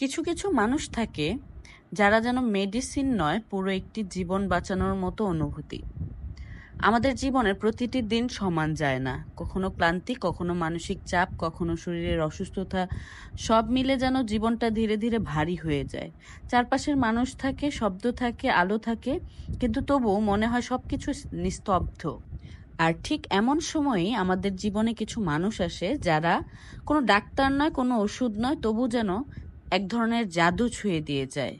কিছু কিছু মানুষ থাকে যারা যেন মেডিসিন নয়, পুরো একটি জীবন বাঁচানোর মতো অনুভূতি। আমাদের জীবনের প্রতিটি দিন সমান যায় না, কখনো ক্লান্তি, কখনো মানসিক চাপ, কখনো শরীরের অসুস্থতা, সব মিলে যেন জীবনটা ধীরে ধীরে ভারী হয়ে যায়। চারপাশের মানুষ থাকে, শব্দ থাকে, আলো থাকে, কিন্তু তবুও মনে হয় সবকিছু নিস্তব্ধ। আর ঠিক এমন সময়ই আমাদের জীবনে কিছু মানুষ আসে যারা কোনো ডাক্তার নয়, কোনো ওষুধ নয়, তবু যেন এক ধরনের জাদু ছুঁয়ে দিয়ে যায়।